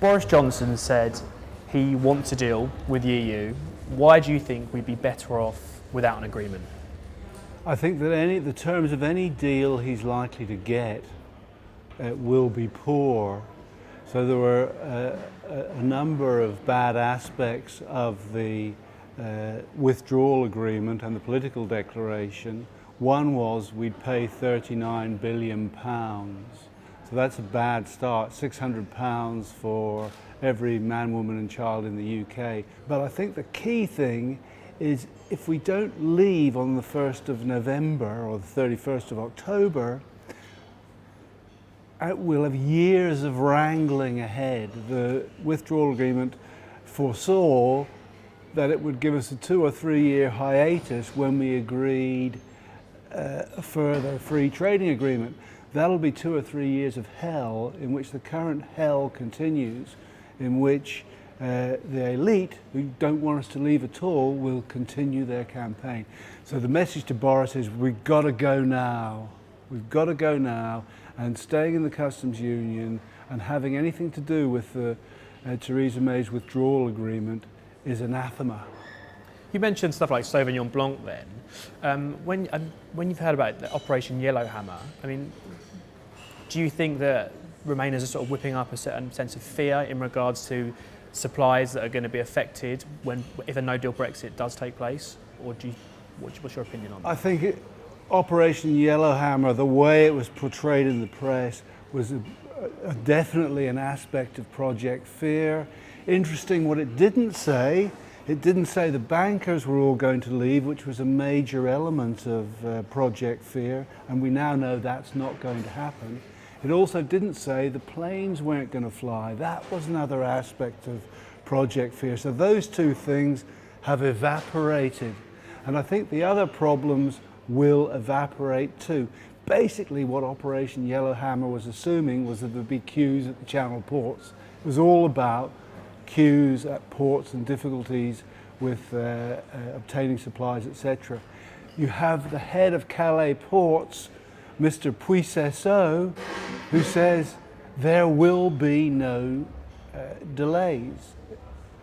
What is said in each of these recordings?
Boris Johnson said he wants a deal with the EU. Why do you think we'd be better off without an agreement? I think that the terms of any deal he's likely to get will be poor. So there were a number of bad aspects of the withdrawal agreement and the political declaration. One was we'd pay £39 billion. So that's a bad start, £600 for every man, woman and child in the UK. But I think the key thing is if we don't leave on the 1st of November or the 31st of October, we'll have years of wrangling ahead. The withdrawal agreement foresaw that it would give us a 2 or 3 year hiatus when we agreed a further free trading agreement. That'll be 2 or 3 years of hell, in which the current hell continues, in which the elite, who don't want us to leave at all, will continue their campaign. So the message to Boris is we've got to go now. We've got to go now, and staying in the customs union and having anything to do with the Theresa May's withdrawal agreement is anathema. You mentioned stuff like Sauvignon Blanc then. When you've heard about the Operation Yellowhammer, I mean, do you think that Remainers are sort of whipping up a certain sense of fear in regards to supplies that are going to be affected if a No Deal Brexit does take place? Or what's your opinion on that? I think Operation Yellowhammer, the way it was portrayed in the press, was definitely an aspect of Project Fear. Interesting what it didn't say. It didn't say the bankers were all going to leave, which was a major element of Project Fear, and we now know that's not going to happen. It also didn't say the planes weren't going to fly. That was another aspect of Project Fear. So those two things have evaporated. And I think the other problems will evaporate too. Basically what Operation Yellowhammer was assuming was that there'd be queues at the Channel ports. It was all about queues at ports and difficulties with obtaining supplies, etc. You have the head of Calais ports, Mr. Puisseau, who says there will be no delays.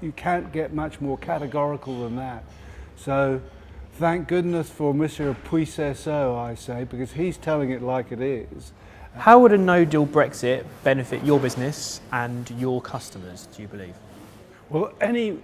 You can't get much more categorical than that. So thank goodness for Mr. Puisseau, I say, because he's telling it like it is. How would a No Deal Brexit benefit your business and your customers, do you believe? Well, any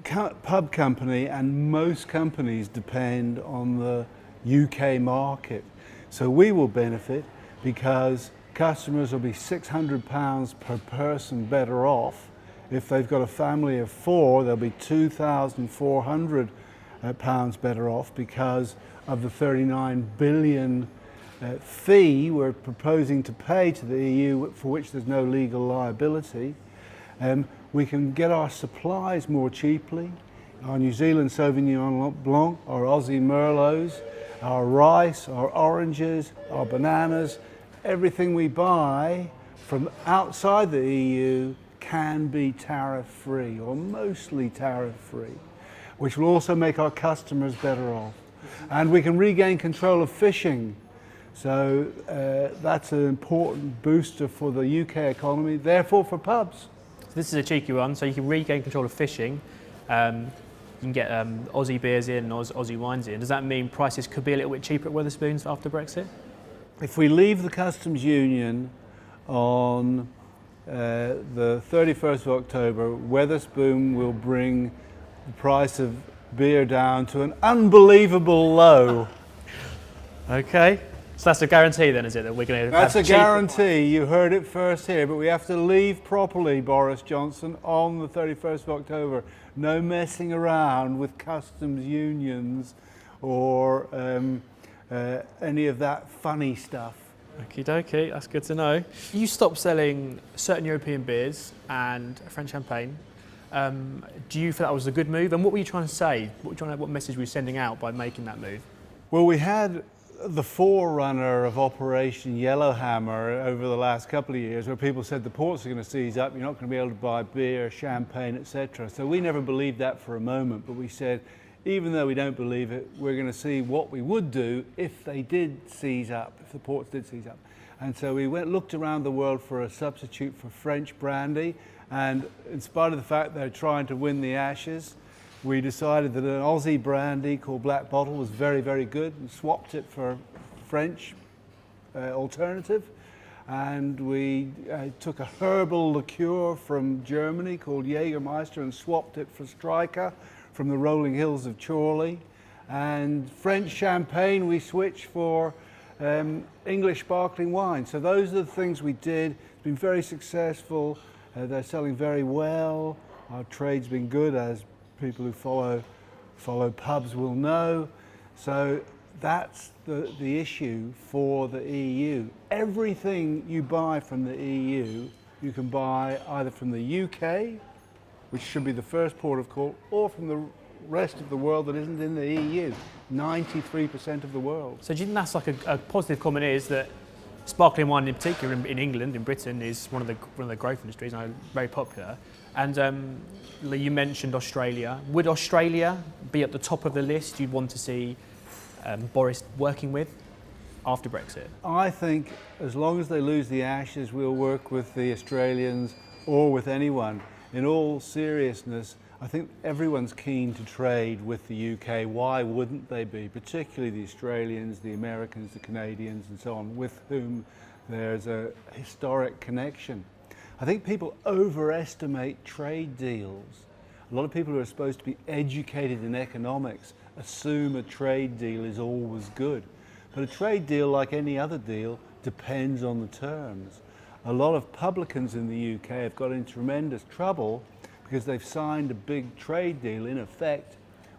pub company and most companies depend on the UK market. So we will benefit because customers will be £600 per person better off. If they've got a family of 4, they'll be £2,400 better off because of the 39 billion fee we're proposing to pay to the EU, for which there's no legal liability. We can get our supplies more cheaply. Our New Zealand Sauvignon Blanc, our Aussie Merlots, our rice, our oranges, our bananas, everything we buy from outside the EU can be tariff-free, or mostly tariff-free, which will also make our customers better off. And we can regain control of fishing. So that's an important booster for the UK economy, therefore for pubs. So this is a cheeky one, so you can regain control of fishing. You can get Aussie beers in and Aussie wines in. Does that mean prices could be a little bit cheaper at Wetherspoons after Brexit? If we leave the customs union on the 31st of October, Wetherspoon will bring the price of beer down to an unbelievable low. Okay, so that's a guarantee then, is it, that we're going to That's have a guarantee. You heard it first here, but we have to leave properly, Boris Johnson, on the 31st of October. No messing around with customs unions or any of that funny stuff. Okie dokie, that's good to know. You stopped selling certain European beers and French champagne. Do you feel that was a good move? And what were you trying to say? What message were you sending out by making that move? Well, we had the forerunner of Operation Yellowhammer over the last couple of years, where people said the ports are going to seize up, you're not going to be able to buy beer, champagne, etc. So we never believed that for a moment, but we said, even though we don't believe it, we're going to see what we would do if they did seize up, if the ports did seize up. And so we looked around the world for a substitute for French brandy, And in spite of the fact they're trying to win the Ashes, we decided that an Aussie brandy called Black Bottle was very, very good and swapped it for French alternative. And we took a herbal liqueur from Germany called Jägermeister and swapped it for Striker from the rolling hills of Chorley. And French champagne we switched for English sparkling wine. So those are the things we did. It's been very successful. They're selling very well. Our trade's been good, as people who follow pubs will know. So that's the issue for the EU. Everything you buy from the EU, you can buy either from the UK, which should be the first port of call, or from the rest of the world that isn't in the EU. 93% of the world. So do you think that's like a positive comment is that sparkling wine in particular in England, in Britain, is one of the growth industries, and very popular. And you mentioned Australia. Would Australia be at the top of the list you'd want to see Boris working with after Brexit? I think as long as they lose the Ashes, we'll work with the Australians or with anyone. In all seriousness, I think everyone's keen to trade with the UK. Why wouldn't they be? Particularly the Australians, the Americans, the Canadians and so on, with whom there's a historic connection. I think people overestimate trade deals. A lot of people who are supposed to be educated in economics assume a trade deal is always good. But a trade deal, like any other deal, depends on the terms. A lot of publicans in the UK have got in tremendous trouble because they've signed a big trade deal, in effect,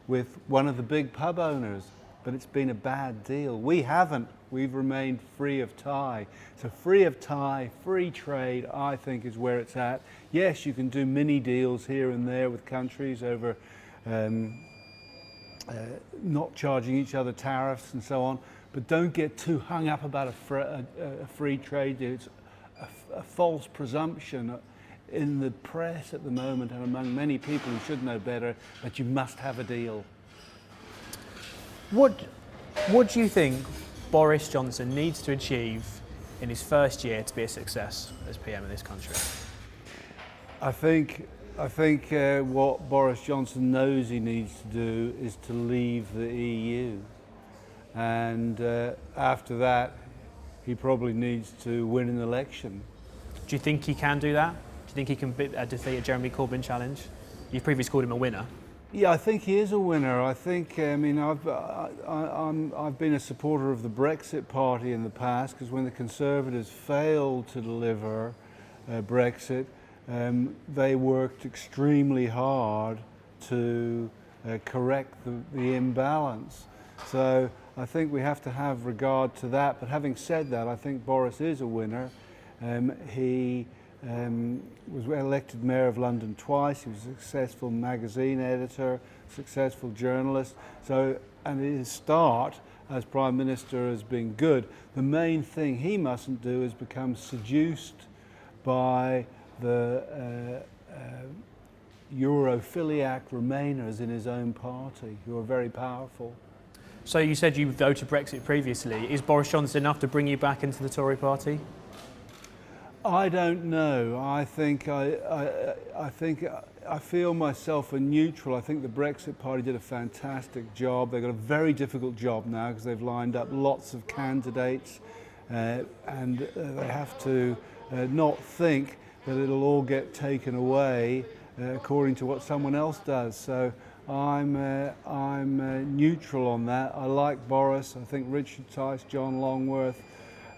with one of the big pub owners, but it's been a bad deal. We haven't. We've remained free of tie. So free of tie, free trade, I think, is where it's at. Yes, you can do mini deals here and there with countries over not charging each other tariffs and so on, but don't get too hung up about a free trade deal. It's a false presumption in the press at the moment and among many people who should know better that you must have a deal. What do you think Boris Johnson needs to achieve in his first year to be a success as PM of this country? I think what Boris Johnson knows he needs to do is to leave the EU, and after that he probably needs to win an election. Do you think he can do that? Do you think he can defeat a Jeremy Corbyn challenge? You've previously called him a winner. Yeah, I think he is a winner. I think, I mean, I've been a supporter of the Brexit party in the past, because when the Conservatives failed to deliver Brexit, they worked extremely hard to correct the imbalance. So I think we have to have regard to that. But having said that, I think Boris is a winner. He was elected Mayor of London twice. He was a successful magazine editor, successful journalist. So, and his start as Prime Minister has been good. The main thing he mustn't do is become seduced by the Europhiliac Remainers in his own party, who are very powerful. So you said you voted Brexit previously. Is Boris Johnson enough to bring you back into the Tory party? I don't know. I feel myself a neutral. I think the Brexit party did a fantastic job. They've got a very difficult job now because they've lined up lots of candidates, and they have to not think that it'll all get taken away according to what someone else does. So I'm neutral on that. I like Boris. I think Richard Tice, John Longworth,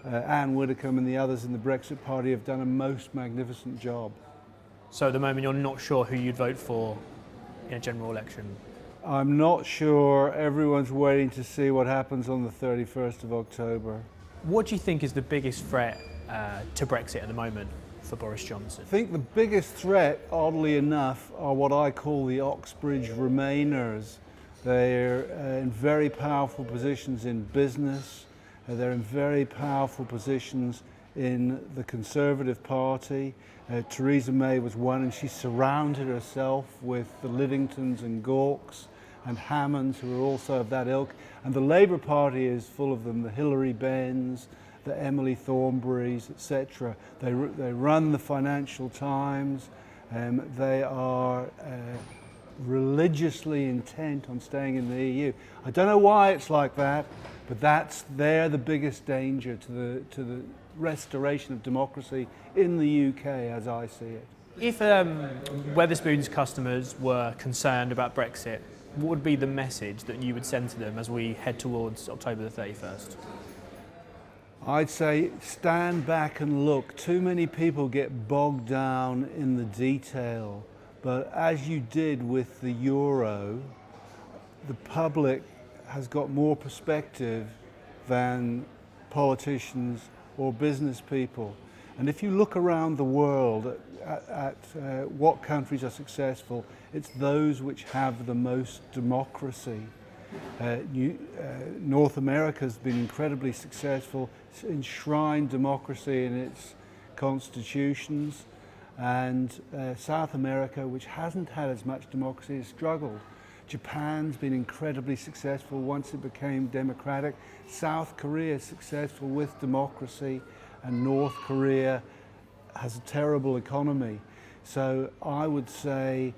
Anne Widdecombe and the others in the Brexit party have done a most magnificent job. So at the moment you're not sure who you'd vote for in a general election? I'm not sure. Everyone's waiting to see what happens on the 31st of October. What do you think is the biggest threat to Brexit at the moment for Boris Johnson? I think the biggest threat, oddly enough, are what I call the Oxbridge Remainers. They're in very powerful positions in business. They're in very powerful positions in the Conservative Party. Theresa May was one, and she surrounded herself with the Lidingtons and Gawks and Hammonds, who are also of that ilk. And the Labour Party is full of them, the Hilary Benns, the Emily Thornberrys, etc. They run the Financial Times. They are religiously intent on staying in the EU. I don't know why it's like that, but they're the biggest danger to the restoration of democracy in the UK as I see it. If Wetherspoons customers were concerned about Brexit, what would be the message that you would send to them as we head towards October the 31st? I'd say stand back and look. Too many people get bogged down in the detail, but as you did with the euro, the public has got more perspective than politicians or business people. And if you look around the world at what countries are successful, it's those which have the most democracy. North America has been incredibly successful, enshrined democracy in its constitutions, and South America, which hasn't had as much democracy, has struggled. Japan's been incredibly successful once it became democratic. South Korea is successful with democracy, and North Korea has a terrible economy. So I would say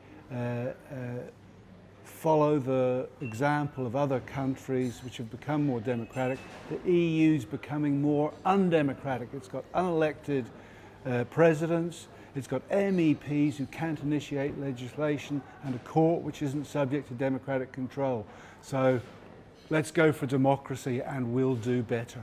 follow the example of other countries which have become more democratic. The EU's becoming more undemocratic. It's got unelected presidents, it's got MEPs who can't initiate legislation, and a court which isn't subject to democratic control. So let's go for democracy and we'll do better.